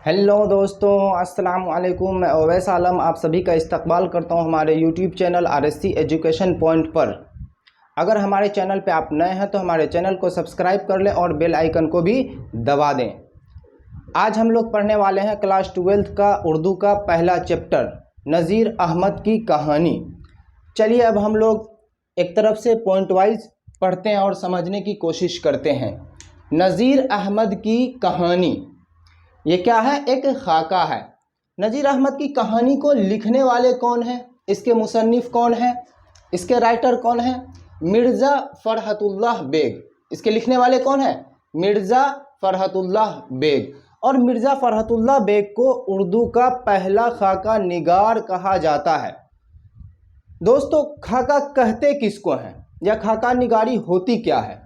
Hello दोस्तों, अस्सलाम वालेकुम। मैं ओवैस आलम आप सभी का इस्तकबाल करता हूं हमारे YouTube channel RSC education point पर। अगर हमारे चैनल पे आप नए हैं तो हमारे चैनल को सब्सक्राइब कर लें और बेल आइकन को भी दबा दें। आज हम लोग पढ़ने वाले हैं क्लास 12th का उर्दू का पहला चैप्टर नज़ीर अहमद की कहानी। चलिए अब हम लोग एक तरफ से पॉइंट वाइज पढ़ते हैं और समझने की कोशिश करते हैं। नज़ीर अहमद की कहानी ये क्या है? एक खाका है। नज़ीर अहमद की कहानी को लिखने वाले कौन हैं? इसके मुसन्निफ कौन हैं? इसके राइटर कौन हैं? मिर्ज़ा फ़रहतुल्लाह बेग। इसके लिखने वाले कौन हैं? मिर्ज़ा फ़रहतुल्लाह बेग। और मिर्ज़ा फ़रहतुल्लाह बेग को उर्दू का पहला खाका निगार कहा जाता है। दोस्तों, खाका कहते किसको हैं या खाका निगारी होती क्या है?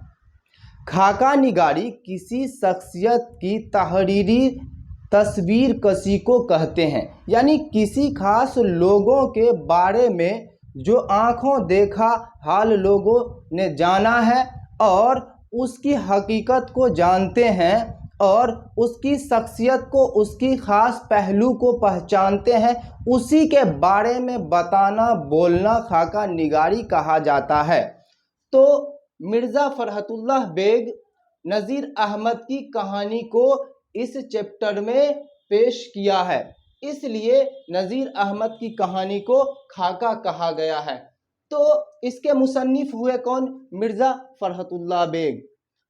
खाका निगारी किसी शख्सियत की तहरीरी तस्वीर कशी को कहते हैं, यानी किसी खास लोगों के बारे में जो आँखों देखा हाल लोगों ने जाना है और उसकी हकीकत को जानते हैं और उसकी शख्सियत को, उसकी ख़ास पहलू को पहचानते हैं, उसी के बारे में बताना बोलना खाका निगारी कहा जाता है। तो मिर्ज़ा फ़रहतुल्लाह बेग नज़ीर अहमद की कहानी को इस चैप्टर में पेश किया है, इसलिए नज़ीर अहमद की कहानी को खाका कहा गया है। तो इसके मुसन्निफ हुए कौन? मिर्ज़ा फ़रहतुल्लाह बेग।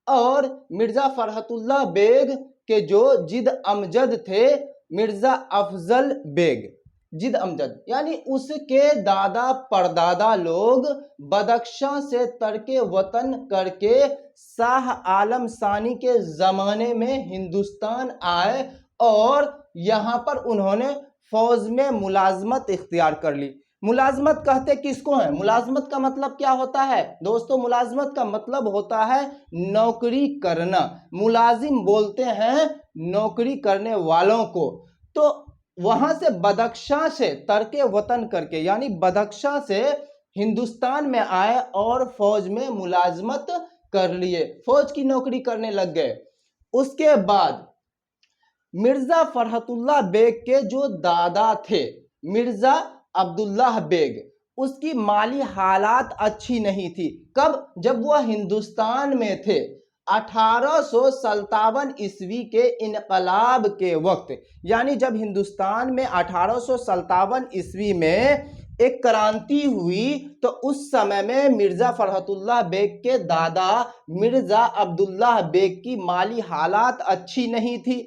और मिर्ज़ा फ़रहतुल्लाह बेग के जो जिद अमजद थे मिर्ज़ा अफजल बेग। जिद अमजद यानी उसके दादा परदादा लोग बदख्शां से तर्के वतन करके शाह आलम सानी के ज़माने में हिंदुस्तान आए और यहाँ पर उन्होंने फ़ौज में मुलाजमत इख्तियार कर ली। मुलाजमत कहते किसको हैं? मुलाजमत का मतलब क्या होता है दोस्तों? मुलाजमत का मतलब होता है नौकरी करना। मुलाजिम बोलते हैं नौकरी करने वालों को। तो वहां से बदख्शां से तर्के वतन करके यानी बदख्शां से हिंदुस्तान में आए और फौज में मुलाजमत कर लिए, फौज की नौकरी करने लग गए। उसके बाद मिर्ज़ा फ़रहतुल्लाह बेग के जो दादा थे मिर्ज़ा अब्दुल्लाह बेग, उसकी माली हालात अच्छी नहीं थी। कब? जब वह हिंदुस्तान में थे 1857 ईस्वी के इनकलाब के वक्त, यानी जब हिंदुस्तान में 1857 ईस्वी में एक क्रांति हुई तो उस समय में मिर्ज़ा फ़रहतुल्लाह बेग के दादा मिर्ज़ा अब्दुल्लाह बेग की माली हालात अच्छी नहीं थी,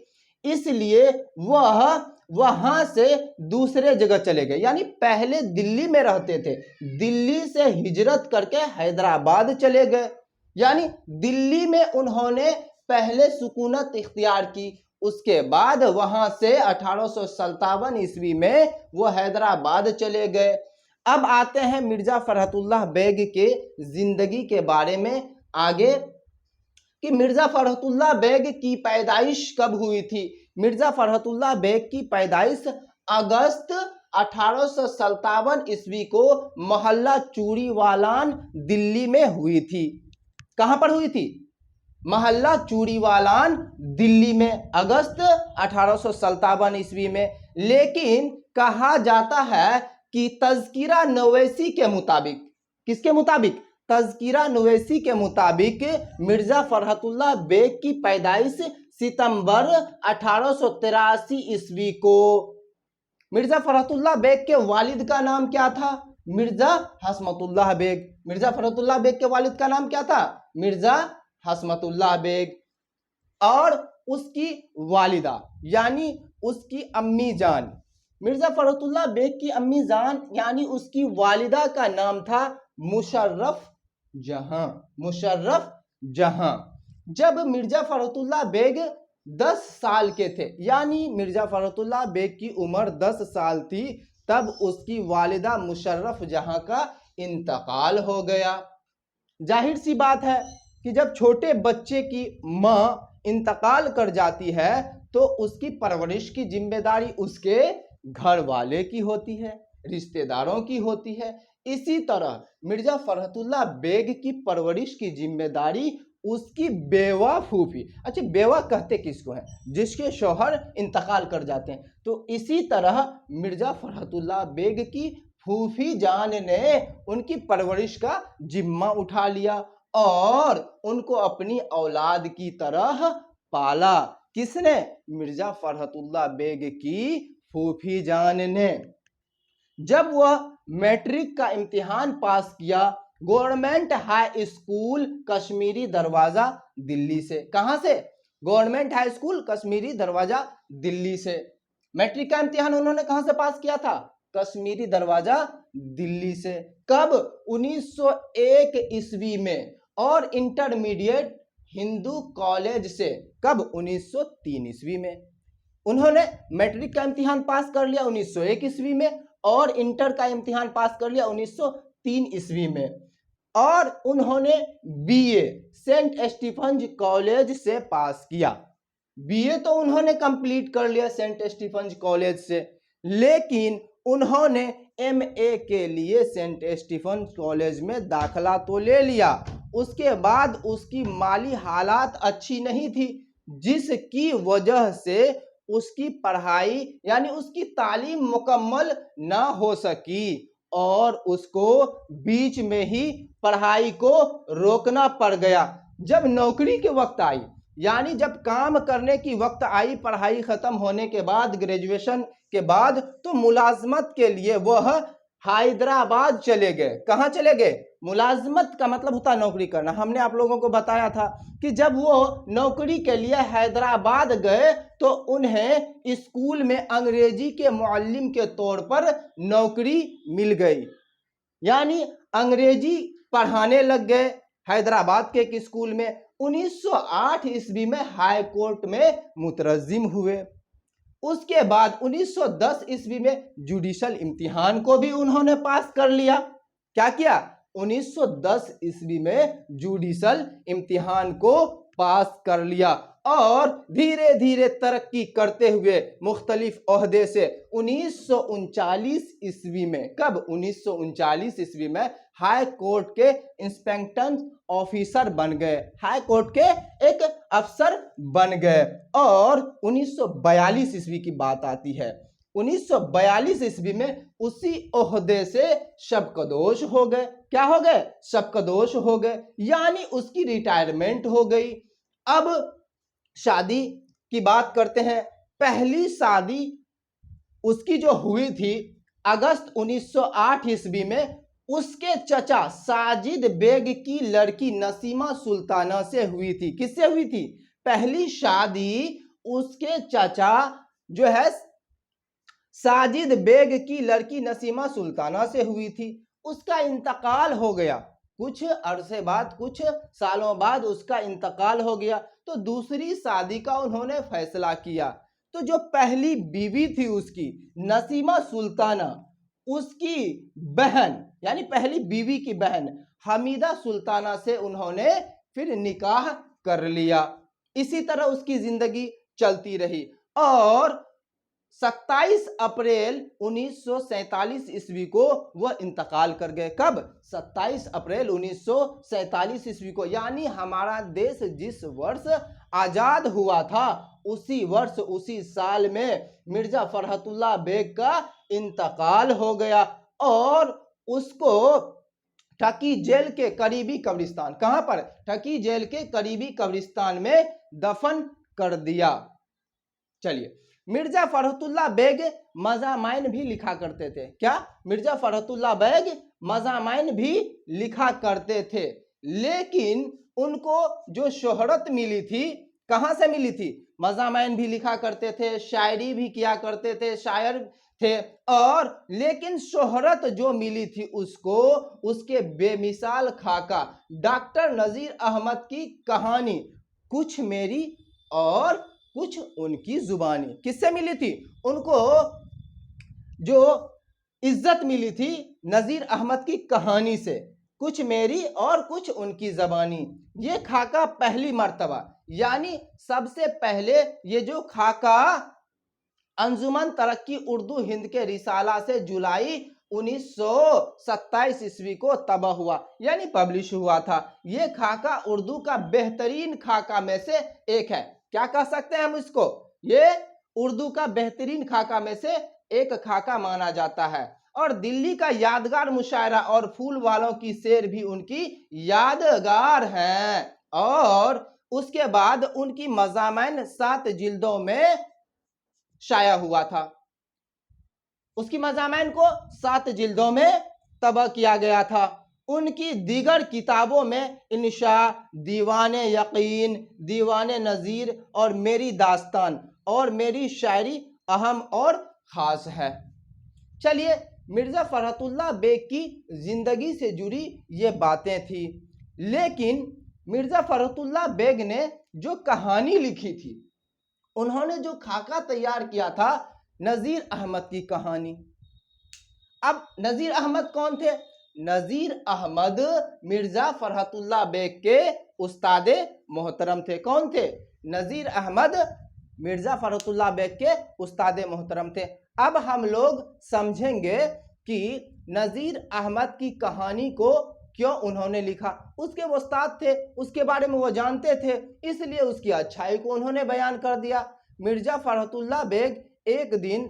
इसलिए वह वहां से दूसरे जगह चले गए। यानी पहले दिल्ली में रहते थे, दिल्ली से हिजरत करके हैदराबाद चले गए। यानी दिल्ली में उन्होंने पहले सुकूनत इख्तियार की, उसके बाद वहां से 1857 ईस्वी में वो हैदराबाद चले गए। अब आते हैं मिर्ज़ा फ़रहतुल्लाह बेग के जिंदगी के बारे में आगे कि मिर्ज़ा फ़रहतुल्लाह बेग की पैदाइश कब हुई थी। मिर्ज़ा फ़रहतुल्लाह बेग की पैदाइश अगस्त 1857 ईस्वी को मोहल्ला चूड़ीवालान दिल्ली में हुई थी। कहां पर हुई थी? मोहल्ला चूड़ीवालान दिल्ली में, अगस्त 1857 ईस्वी में। लेकिन कहा जाता है कि तज़किरा नवैसी के मुताबिक, किसके मुताबिक? तज़किरा नवैसी के मुताबिक मिर्ज़ा फ़रहतुल्लाह बेग की पैदाइश सितंबर 1883 ईस्वी को। मिर्ज़ा फ़रहतुल्लाह बेग के वालिद का नाम क्या था? मिर्ज़ा हस्मतुल्लाह बेग। मिर्ज़ा फ़रहतुल्लाह बेग के वालिद का नाम क्या था? मिर्ज़ा हस्मतुल्लाह बेग। और उसकी वालिदा यानी उसकी अम्मी जान, मिर्ज़ा फ़रहतुल्लाह बेग की अम्मी जान यानी उसकी वालिदा का नाम था मुशर्रफ जहां। मुशर्रफ जहां। जब मिर्ज़ा फ़रहतुल्लाह बेग 10 साल के थे, यानी मिर्ज़ा फ़रहतुल्लाह बेग की उम्र 10 साल थी, तब उसकी वालिदा मुशर्रफ जहां का इंतकाल हो गया। जाहिर सी बात है कि जब छोटे बच्चे की माँ इंतकाल कर जाती है तो उसकी परवरिश की जिम्मेदारी उसके घर वाले की होती है, रिश्तेदारों की होती है। इसी तरह मिर्ज़ा फ़रहतुल्लाह बेग की परवरिश की जिम्मेदारी उसकी बेवा फूफी। अच्छा, बेवा कहते किसको हैं? जिसके शौहर इंतकाल कर जाते हैं। तो इसी तरह मिर्जा फरहतुल्लाह बेग की फूफी जान ने उनकी परवरिश का जिम्मा उठा लिया और उनको अपनी औलाद की तरह पाला। किसने? मिर्जा फरहतुल्लाह बेग की फूफी जान ने। जब वह मैट्रिक का इम्तिहान पास किया गवर्नमेंट हाई स्कूल कश्मीरी दरवाजा दिल्ली से। कहां से? गवर्नमेंट हाई स्कूल कश्मीरी दरवाजा दिल्ली से। मैट्रिक का इम्तिहान उन्होंने कहां से पास किया था? कश्मीरी दरवाजा दिल्ली से। कब? 1901 ईस्वी में। और इंटरमीडिएट हिंदू कॉलेज से। कब? 1903 ईस्वी में। उन्होंने मैट्रिक का इम्तिहान पास कर लिया 1901 ईस्वी में और इंटर का इम्तिहान पास कर लिया 1903 ईस्वी में। और उन्होंने बीए सेंट स्टीफेंस कॉलेज से पास किया। बीए तो उन्होंने कंप्लीट कर लिया सेंट स्टीफेंस कॉलेज से, लेकिन उन्होंने एमए के लिए सेंट स्टीफेंस कॉलेज में दाखिला तो ले लिया। उसके बाद उसकी माली हालात अच्छी नहीं थी, जिसकी वजह से उसकी पढ़ाई यानी उसकी तालीम मुकम्मल ना हो सकी और उसको बीच में ही पढ़ाई को रोकना पड़ गया। जब नौकरी के वक्त आई, यानी जब काम करने की वक्त आई, पढ़ाई खत्म होने के बाद, ग्रेजुएशन के बाद, तो मुलाजमत के लिए वह हैदराबाद चले गए। कहां चले गए? मुलाजमत का मतलब होता है नौकरी करना। हमने आप लोगों को बताया था कि जब वो नौकरी के लिए हैदराबाद गए तो उन्हें स्कूल में अंग्रेजी के मुअल्लिम के तौर पर नौकरी मिल गई, यानी अंग्रेजी पढ़ाने लग गए हैदराबाद के एक स्कूल में। 1908 ईस्वी में हाई कोर्ट में मुतरज्जिम हुए। उसके बाद 1910 ईस्वी में जुडिशल इम्तिहान को भी उन्होंने पास कर लिया। क्या किया? 1910 ईस्वी में जुडिशल इम्तिहान को पास कर लिया और धीरे धीरे तरक्की करते हुए मुख्तलिफ ओहदे से 1939 ईस्वी में, कब? 1939 ईस्वी में हाई कोर्ट के इंस्पेक्टर ऑफिसर बन गए, हाई कोर्ट के एक अफसर बन गए। और 1942 ईस्वी की बात आती है। 1942 ईस्वी में उसी ओहदे से शबकदोश हो गए। क्या हो गए? शबकदोश हो गए, यानी उसकी रिटायरमेंट हो गई। अब शादी की बात करते हैं। पहली शादी उसकी जो हुई थी अगस्त 1908 ईस्वी में उसके चचा साजिद बेग की लड़की नसीमा सुल्ताना से हुई थी। किससे हुई थी? पहली शादी उसके चचा जो है साजिद बेग की लड़की नसीमा सुल्ताना से हुई थी। उसका इंतकाल हो गया कुछ अरसे बाद, कुछ सालों बाद उसका इंतकाल हो गया। तो दूसरी शादी का उन्होंने फैसला किया। तो जो पहली बीवी थी उसकी नसीमा सुल्ताना, उसकी बहन यानी पहली बीवी की बहन हमीदा सुल्ताना से उन्होंने फिर निकाह कर लिया। इसी तरह उसकी जिंदगी चलती रही और 27 अप्रैल 1947 ईस्वी को वह इंतकाल कर गए। कब? 27 अप्रैल 1947 ईस्वी को, यानी हमारा देश जिस वर्ष आजाद हुआ था उसी वर्ष, उसी साल में मिर्जा फरहतुल्लाह बेग का इंतकाल हो गया और उसको ठकी जेल के करीबी कब्रिस्तान, कहां पर? ठकी जेल के करीबी कब्रिस्तान में दफन कर दिया। चलिए, मिर्जा फरहतुल्लाह बेग मज़ामाइन भी लिखा करते थे। क्या? मिर्जा फरहतुल्लाह बेग मज़ामाइन भी लिखा करते थे, लेकिन उनको जो शोहरत मिली थी कहां से मिली थी? मज़ामाइन भी लिखा करते थे, शायरी भी किया करते थे, शायर थे, और लेकिन शोहरत जो मिली थी उसको उसके बेमिसाल खाका डॉक्टर नजीर अहमद की कहानी कुछ मेरी और कुछ उनकी जुबानी, किससे मिली थी? उनको जो इज्जत मिली थी नजीर अहमद की कहानी से, कुछ मेरी और कुछ उनकी जबानी। ये खाका पहली मर्तबा, यानी सबसे पहले ये जो खाका अंजुमन तरक्की उर्दू हिंद के रिसाला से जुलाई 1927 ईस्वी को तबाह हुआ, यानी पब्लिश हुआ था। ये खाका उर्दू का बेहतरीन खाका में से एक है। क्या कह सकते हैं हम इसको? ये उर्दू का बेहतरीन खाका में से एक खाका माना जाता है। और दिल्ली का यादगार मुशायरा और फूल वालों की शेर भी उनकी यादगार हैं। और उसके बाद उनकी मज़ामैन 7 जिल्दों में शाया हुआ था। उसकी मज़ामैन को 7 जिल्दों में तबाह किया गया था। उनकी दीगर किताबों में इंशा, दीवाने यकीन, दीवाने नज़ीर और मेरी दास्तान और मेरी शायरी अहम और ख़ास है। चलिए, मिर्ज़ा फ़रहतुल्लाह बेग की ज़िंदगी से जुड़ी ये बातें थी। लेकिन मिर्ज़ा फ़रहतुल्लाह बेग ने जो कहानी लिखी थी, उन्होंने जो खाका तैयार किया था, नज़ीर अहमद की कहानी। अब नज़ीर अहमद कौन थे? नज़ीर अहमद मिर्ज़ा फ़रहतुल्लाह बेग के उस्तादे मोहतरम थे। कौन थे? नज़ीर अहमद मिर्ज़ा फ़रहतुल्लाह बेग के उस्तादे मोहतरम थे। अब हम लोग समझेंगे कि नज़ीर अहमद की कहानी को क्यों उन्होंने लिखा। उसके वो उस्ताद थे, उसके बारे में वो जानते थे, इसलिए उसकी अच्छाई को उन्होंने बयान कर दिया। मिर्ज़ा फ़रहतुल्लाह बेग एक दिन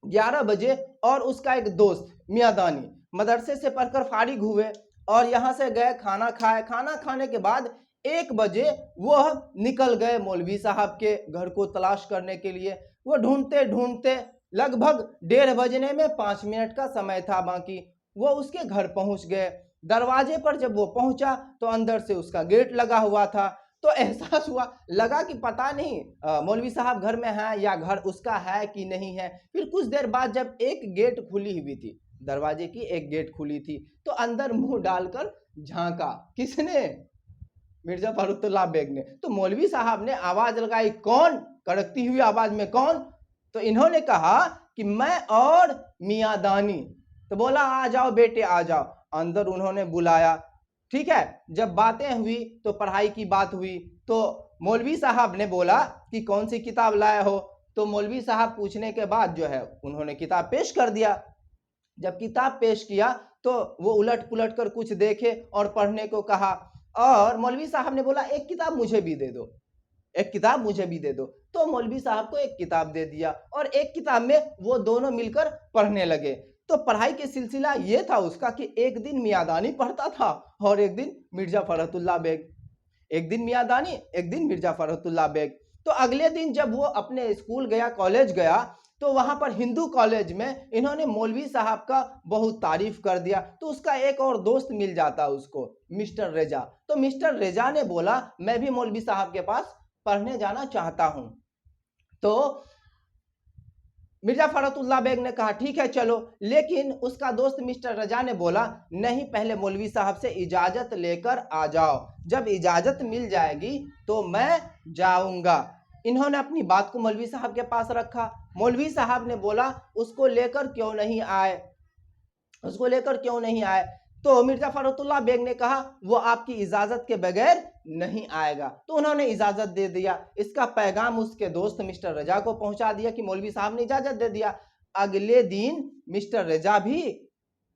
11 बजे और उसका एक दोस्त मियादानी मदरसे से पढ़कर फारिग हुए और यहाँ से गए, खाना खाए। खाना खाने के बाद 1 बजे वह निकल गए मौलवी साहब के घर को तलाश करने के लिए। वो ढूंढते ढूंढते लगभग 1:30 बजने में 5 मिनट का समय था बाकी, वो उसके घर पहुंच गए। दरवाजे पर जब वो पहुंचा तो अंदर से उसका गेट लगा हुआ था। तो एहसास हुआ, लगा कि पता नहीं मौलवी साहब घर में हैं या घर उसका है कि नहीं है। फिर कुछ देर बाद जब एक गेट खुली हुई थी, दरवाजे की एक गेट खुली थी, तो अंदर मुंह डालकर झांका। किसने? मिर्ज़ा फ़रहतुल्लाह बेग ने। तो मौलवी साहब ने आवाज लगाई, कौन? कड़कती हुई आवाज में, कौन? तो इन्होंने कहा कि मैं और मियादानी। तो बोला, आ जाओ बेटे आ जाओ। अंदर उन्होंने बुलाया। ठीक है, जब बातें हुई तो पढ़ाई की बात हुई। तो मौलवी साहब ने बोला कि कौन सी किताब लाए हो? तो मौलवी साहब पूछने के बाद जो है उन्होंने किताब पेश कर दिया। जब किताब पेश किया तो वो उलट पुलट कर कुछ देखे और पढ़ने को कहा। और मौलवी साहब ने बोला, एक किताब मुझे भी दे दो, एक किताब मुझे भी दे दो। तो मौलवी साहब को एक किताब दे दिया और एक किताब में वो दोनों मिलकर पढ़ने लगे। तो पढ़ाई के सिलसिला ये था उसका कि एक दिन मियादानी पढ़ता था और एक दिन मिर्ज़ा फ़रहतुल्लाह बेग। एक दिन मियादानी, एक दिन मिर्ज़ा फ़रहतुल्लाह बेग। तो अगले दिन जब वो अपने स्कूल गया, कॉलेज गया, तो वहां पर हिंदू कॉलेज में इन्होंने मौलवी साहब का बहुत तारीफ कर दिया। तो उसका एक और दोस्त मिल जाता उसको, मिस्टर रेजा। तो मिस्टर रेजा ने बोला, मैं भी मौलवी साहब के पास पढ़ने जाना चाहता हूं। तो मिर्ज़ा फ़रहतुल्लाह बेग ने कहा, ठीक है चलो। लेकिन उसका दोस्त मिस्टर रजा ने बोला, नहीं, पहले मौलवी साहब से इजाज़त लेकर आ जाओ, जब इजाज़त मिल जाएगी तो मैं जाऊंगा। इन्होंने अपनी बात को मौलवी साहब के पास रखा। मौलवी साहब ने बोला, उसको लेकर क्यों नहीं आए, उसको लेकर क्यों नहीं आए? तो मिर्ज़ा फ़रहतुल्लाह बेग ने कहा, वो आपकी इजाज़त के बगैर नहीं आएगा। तो उन्होंने इजाज़त दे दिया। इसका पैगाम उसके दोस्त मिस्टर रजा को पहुंचा दिया कि मौलवी साहब ने इजाज़त दे दिया। अगले दिन मिस्टर रजा भी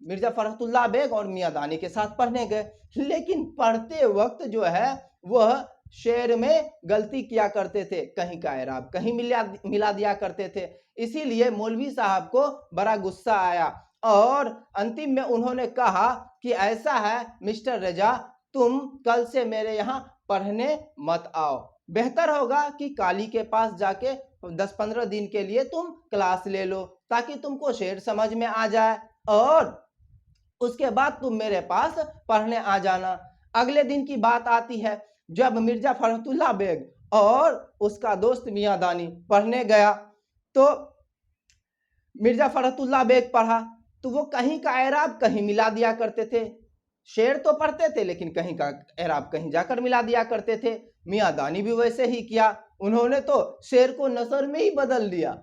मिर्ज़ा फ़रहतुल्लाह बेग और मियादानी के साथ पढ़ने गए। लेकिन पढ़ते वक्त जो है वह शेर में गलती किया करते थे, कहीं का एराब कहीं मिला दिया करते थे। इसीलिए मौलवी साहब को बड़ा गुस्सा आया और अंतिम में उन्होंने कहा कि ऐसा है मिस्टर रजा, तुम कल से मेरे यहाँ पढ़ने मत आओ। बेहतर होगा कि काली के पास जाके 10-15 दिन के लिए तुम क्लास ले लो, ताकि तुमको शेर समझ में आ जाए और उसके बाद तुम मेरे पास पढ़ने आ जाना। अगले दिन की बात आती है जब मिर्ज़ा फ़रहतुल्लाह बेग और उसका दोस्त मियादानी पढ़ने गया। तो मिर्ज़ा फ़रहतुल्लाह बेग पढ़ा तो वो कहीं का एराब कहीं मिला दिया करते थे। शेर तो पढ़ते थे लेकिन कहीं का एराब कहीं जाकर मिला दिया करते थे। मियादानी भी वैसे ही किया, उन्होंने तो शेर को नसर में ही बदल दिया।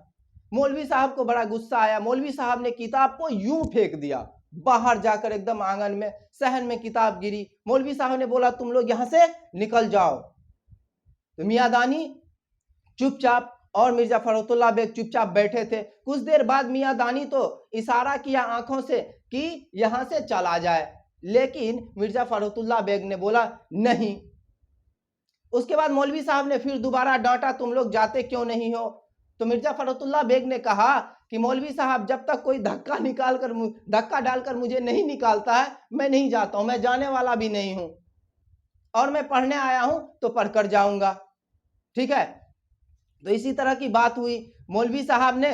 मौलवी साहब को बड़ा गुस्सा आया। मौलवी साहब ने किताब को यूं फेंक दिया, बाहर जाकर एकदम आंगन में सहन में किताब गिरी। मौलवी साहब ने बोला, तुम लोग यहां से निकल जाओ। तो मियादानी चुपचाप और मिर्जा फखरुद्दीन बेग चुपचाप बैठे थे। कुछ देर बाद मियां दानी तो इशारा किया आंखों से कि यहां से चला जाए, लेकिन मिर्जा फखरुद्दीन बेग ने बोला नहीं। उसके बाद मौलवी साहब ने फिर दोबारा डांटा, तुम लोग जाते क्यों नहीं हो? तो मिर्जा फखरुद्दीन बेग ने कहा कि मौलवी साहब, जब तक कोई धक्का डालकर मुझे नहीं निकालता है, मैं नहीं जाता हूं, मैं जाने वाला भी नहीं हूं, और मैं पढ़ने आया हूं तो पढ़कर जाऊंगा। ठीक है, तो इसी तरह की बात हुई। मौलवी साहब ने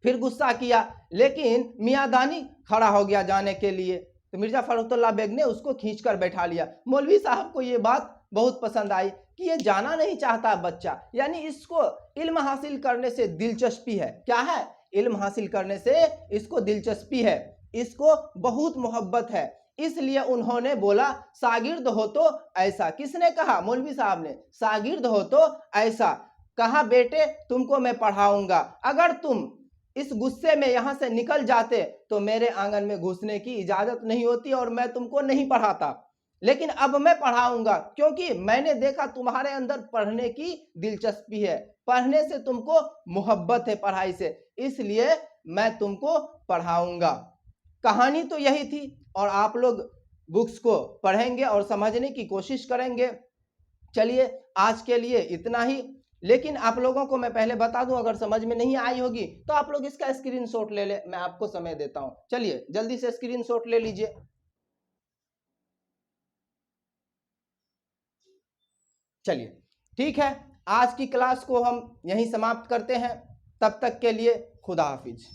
फिर गुस्सा किया, लेकिन मियां दानी खड़ा हो गया जाने के लिए, तो मिर्जा फखरुद्दीन बेग ने उसको खींचकर बैठा लिया। मौलवी साहब को ये बात बहुत पसंद आई कि ये जाना नहीं चाहता बच्चा, यानी इसको इल्म हासिल करने से दिलचस्पी है। क्या है? इल्म हासिल करने से इसको दिलचस्पी है, इसको बहुत मोहब्बत है। इसलिए उन्होंने बोला शागिर्द हो तो ऐसा। किसने कहा? मौलवी साहब ने। शागिर्द हो तो ऐसा कहा, बेटे तुमको मैं पढ़ाऊंगा, अगर तुम इस गुस्से में यहां से निकल जाते तो मेरे आंगन में घुसने की इजाजत नहीं होती और मैं तुमको नहीं पढ़ाता, लेकिन अब मैं पढ़ाऊंगा, क्योंकि मैंने देखा तुम्हारे अंदर पढ़ने की दिलचस्पी है, पढ़ने से तुमको मोहब्बत है पढ़ाई से, इसलिए मैं तुमको पढ़ाऊंगा। कहानी तो यही थी, और आप लोग बुक्स को पढ़ेंगे और समझने की कोशिश करेंगे। चलिए आज के लिए इतना ही, लेकिन आप लोगों को मैं पहले बता दूं, अगर समझ में नहीं आई होगी तो आप लोग इसका स्क्रीनशॉट ले ले, मैं आपको समय देता हूं। चलिए जल्दी से स्क्रीनशॉट ले लीजिए। चलिए ठीक है, आज की क्लास को हम यहीं समाप्त करते हैं। तब तक के लिए खुदा हाफिज।